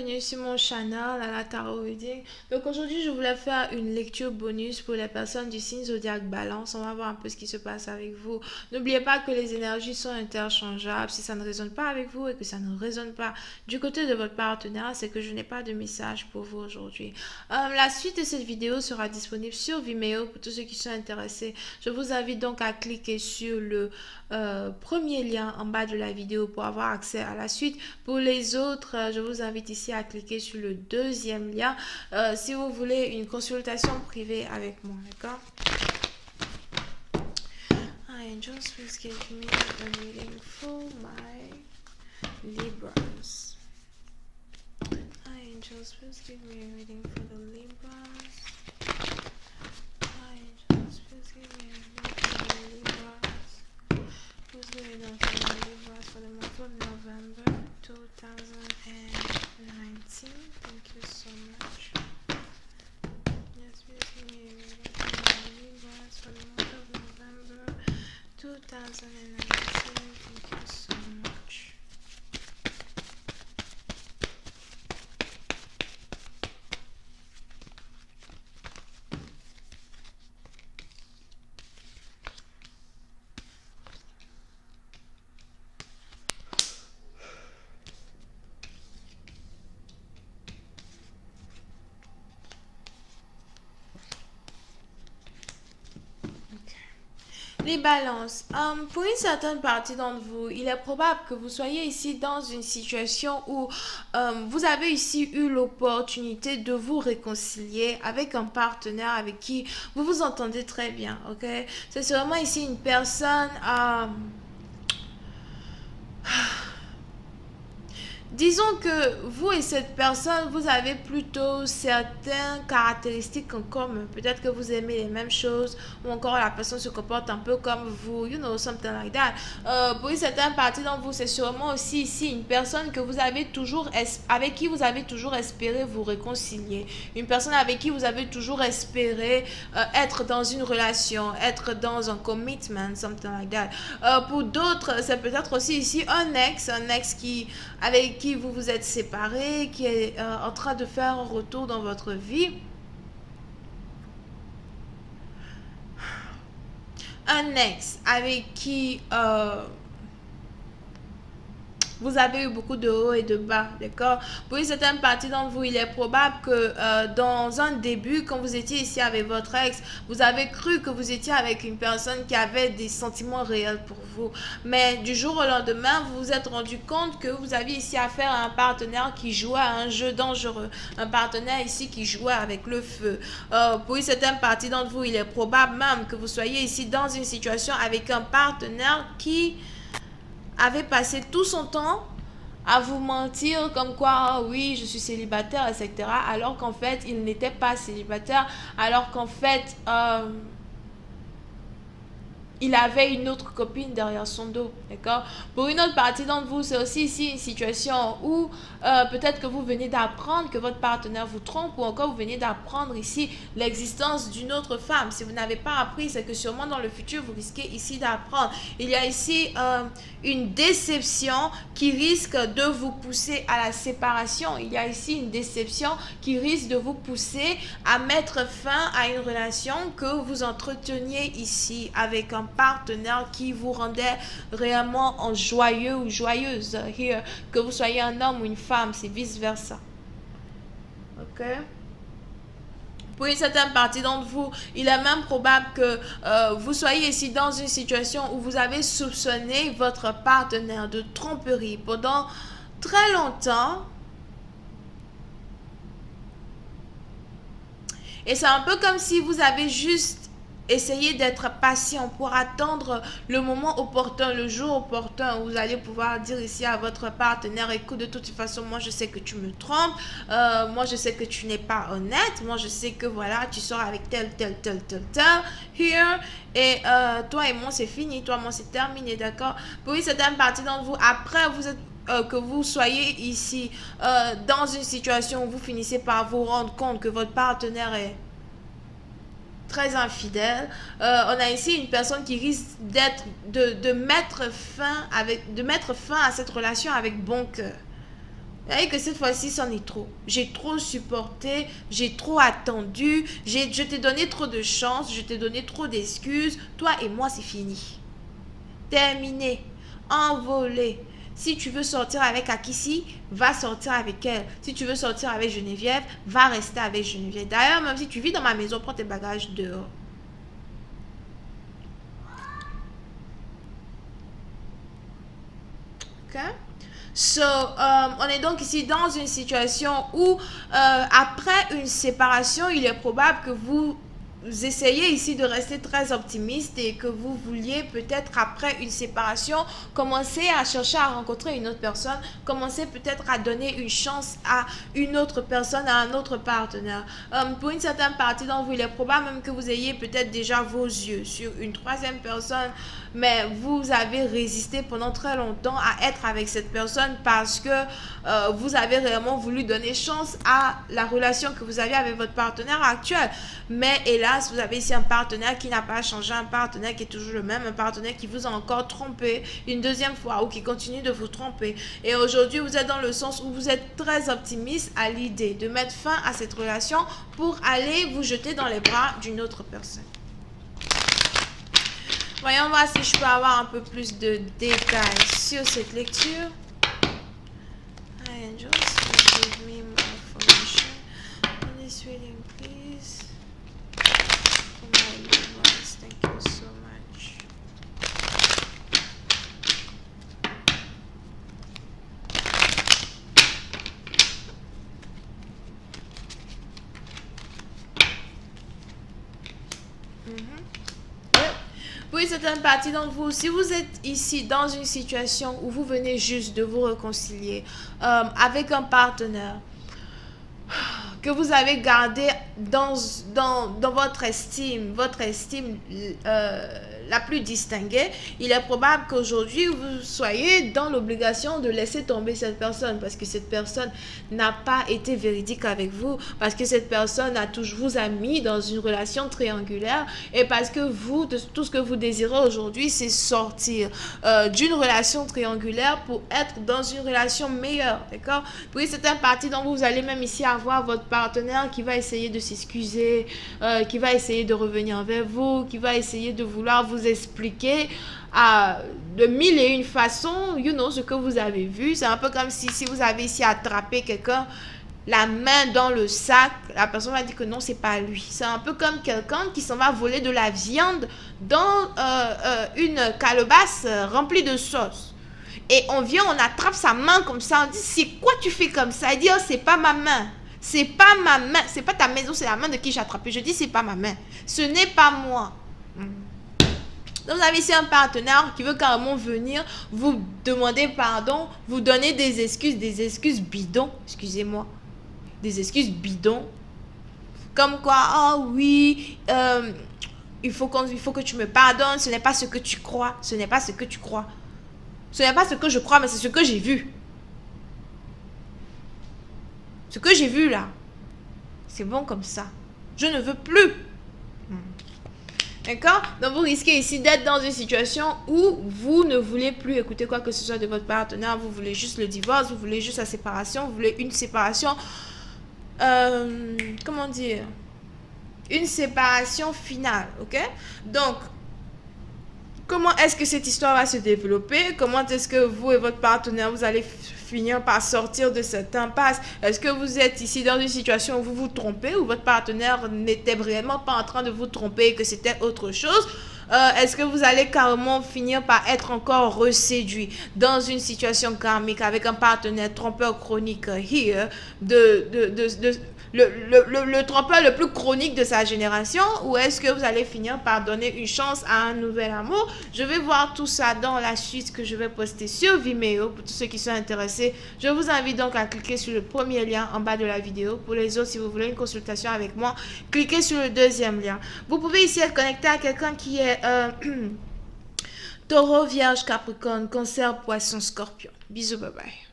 bienvenue sur mon channel à la Tarot Reading. Donc aujourd'hui je voulais faire une lecture bonus pour les personnes du signe zodiaque Balance. On va voir un peu ce qui se passe avec vous. N'oubliez pas que les énergies sont interchangeables. Si ça ne résonne pas avec vous et que ça ne résonne pas du côté de votre partenaire, c'est que je n'ai pas de message pour vous aujourd'hui. La suite de cette vidéo sera disponible sur Vimeo pour tous ceux qui sont intéressés. Je vous invite donc à cliquer sur le premier lien en bas de la vidéo pour avoir accès à la suite. Pour les autres, je vous invite ici à cliquer sur le deuxième lien si vous voulez une consultation privée avec moi, d'accord? Angels, please give me a reading for my Libras. Angels, please give me a reading for the Libras. Angels, please give me a reading for the Libras. Who's going on for the Libras for the month of November 2019? Thank you so much. Yes, please give me a reading for the Libras for the month of November 2019. Thank you so much. Les balances. Pour une certaine partie d'entre vous, il est probable que vous soyez ici dans une situation où vous avez ici eu l'opportunité de vous réconcilier avec un partenaire avec qui vous vous entendez très bien, ok? C'est sûrement ici une personne... disons que vous et cette personne, vous avez plutôt certaines caractéristiques en commun. Peut-être que vous aimez les mêmes choses ou encore la personne se comporte un peu comme vous, you know, something like that. Pour une certaine partie d'entre vous, c'est sûrement aussi ici une personne que vous avez toujours, avec qui vous avez toujours espéré vous réconcilier. Une personne avec qui vous avez toujours espéré être dans une relation, être dans un commitment, something like that. Pour d'autres, c'est peut-être aussi ici un ex avec qui vous vous êtes séparés, qui est en train de faire un retour dans votre vie. Un ex avec qui vous avez eu beaucoup de hauts et de bas, d'accord? Pour une certaine partie d'entre vous, il est probable que dans un début, quand vous étiez ici avec votre ex, vous avez cru que vous étiez avec une personne qui avait des sentiments réels pour vous. Mais du jour au lendemain, vous vous êtes rendu compte que vous aviez ici affaire à un partenaire qui jouait à un jeu dangereux. Un partenaire ici qui jouait avec le feu. Pour une certaine partie d'entre vous, il est probable même que vous soyez ici dans une situation avec un partenaire qui avait passé tout son temps à vous mentir comme quoi, oh oui, je suis célibataire, etc. Alors qu'en fait, il n'était pas célibataire. Alors qu'en fait, il avait une autre copine derrière son dos, d'accord? Pour une autre partie d'entre vous, c'est aussi ici une situation où peut-être que vous venez d'apprendre que votre partenaire vous trompe ou encore vous venez d'apprendre ici l'existence d'une autre femme. Si vous n'avez pas appris, c'est que sûrement dans le futur, vous risquez ici d'apprendre. Il y a ici une déception qui risque de vous pousser à la séparation. Il y a ici une déception qui risque de vous pousser à mettre fin à une relation que vous entreteniez ici avec un partenaire qui vous rendait réellement joyeux ou joyeuse. Here, que vous soyez un homme ou une femme, c'est vice versa. Ok? Pour une certaine partie d'entre vous, il est même probable que vous soyez ici dans une situation où vous avez soupçonné votre partenaire de tromperie pendant très longtemps. Et c'est un peu comme si vous avez juste essayé d'être patient pour attendre le moment opportun, le jour opportun où vous allez pouvoir dire ici à votre partenaire, écoute, de toute façon, moi je sais que tu me trompes, moi je sais que tu n'es pas honnête, moi je sais que voilà, tu sors avec tel, here, et toi et moi c'est fini, toi et moi c'est terminé, d'accord? Pour une certaine partie d'entre vous, après vous êtes que vous soyez ici dans une situation où vous finissez par vous rendre compte que votre partenaire est très infidèle. On a ici une personne qui risque de mettre fin à cette relation avec bon cœur. Et que cette fois-ci, c'en est trop. J'ai trop supporté, j'ai trop attendu, je t'ai donné trop de chance, je t'ai donné trop d'excuses. Toi et moi, c'est fini. Terminé. Envolé. Si tu veux sortir avec Akissi, va sortir avec elle. Si tu veux sortir avec Geneviève, va rester avec Geneviève. D'ailleurs, même si tu vis dans ma maison, prends tes bagages dehors. Ok? So, on est donc ici dans une situation où, après une séparation, il est probable que vous essayez ici de rester très optimiste et que vous vouliez peut-être après une séparation commencer à chercher à rencontrer une autre personne, commencer peut-être à donner une chance à une autre personne, à un autre partenaire. Pour une certaine partie d'entre vous, il est probable même que vous ayez peut-être déjà vos yeux sur une troisième personne, mais vous avez résisté pendant très longtemps à être avec cette personne parce que vous avez réellement voulu donner chance à la relation que vous avez avec votre partenaire actuel. Mais hélas, vous avez ici un partenaire qui n'a pas changé, un partenaire qui est toujours le même, un partenaire qui vous a encore trompé une deuxième fois ou qui continue de vous tromper. Et aujourd'hui, vous êtes dans le sens où vous êtes très optimiste à l'idée de mettre fin à cette relation pour aller vous jeter dans les bras d'une autre personne. Voyons voir si je peux avoir un peu plus de détails sur cette lecture. Hi, Angels, please give me more information on this reading, please. For my advice, thank you so much. Oui, c'est une partie d'entre vous. Si vous êtes ici dans une situation où vous venez juste de vous réconcilier avec un partenaire que vous avez gardé dans votre estime la plus distinguée, il est probable qu'aujourd'hui vous soyez dans l'obligation de laisser tomber cette personne parce que cette personne n'a pas été véridique avec vous, parce que cette personne vous a mis dans une relation triangulaire et parce que vous, tout ce que vous désirez aujourd'hui, c'est sortir d'une relation triangulaire pour être dans une relation meilleure, d'accord? Oui, c'est une partie dont vous allez même ici avoir votre partenaire qui va essayer de s'excuser, qui va essayer de revenir vers vous, qui va essayer de vouloir vous expliquer de mille et une façons, ce que vous avez vu. C'est un peu comme si vous avez ici attrapé quelqu'un, la main dans le sac, la personne va dire que non, c'est pas lui. C'est un peu comme quelqu'un qui s'en va voler de la viande dans une calebasse remplie de sauce. Et on attrape sa main comme ça, on dit, c'est quoi tu fais comme ça? Il dit, oh, c'est pas ma main. C'est pas ma main, c'est pas ta maison, c'est la main de qui j'ai attrapé. Je dis, c'est pas ma main. Ce n'est pas moi. Donc, vous avez ici un partenaire qui veut carrément venir vous demander pardon, vous donner des excuses bidons, excusez-moi, des excuses bidons. Comme quoi, oh oui, il faut que tu me pardonnes, ce n'est pas ce que tu crois, ce n'est pas ce que tu crois. Ce n'est pas ce que je crois, mais c'est ce que j'ai vu. Ce que j'ai vu là, c'est bon comme ça. Je ne veux plus. D'accord? Donc, vous risquez ici d'être dans une situation où vous ne voulez plus écouter quoi que ce soit de votre partenaire. Vous voulez juste le divorce, vous voulez juste la séparation, vous voulez une séparation. Comment dire? Une séparation finale, ok? Donc, comment est-ce que cette histoire va se développer? Comment est-ce que vous et votre partenaire, vous allez finir par sortir de cette impasse? Est-ce que vous êtes ici dans une situation où vous vous trompez, où votre partenaire n'était vraiment pas en train de vous tromper et que c'était autre chose? Est-ce que vous allez carrément finir par être encore reséduit dans une situation karmique avec un partenaire trompeur chronique le trompeur le plus chronique de sa génération, ou est-ce que vous allez finir par donner une chance à un nouvel amour? Je vais voir tout ça dans la suite que je vais poster sur Vimeo pour tous ceux qui sont intéressés. Je vous invite donc à cliquer sur le premier lien en bas de la vidéo. Pour les autres, si vous voulez une consultation avec moi, cliquez sur le deuxième lien. Vous pouvez ici être connecté à quelqu'un qui est Taureau, Vierge, Capricorne, Cancer, Poisson, Scorpion. Bisous, bye bye.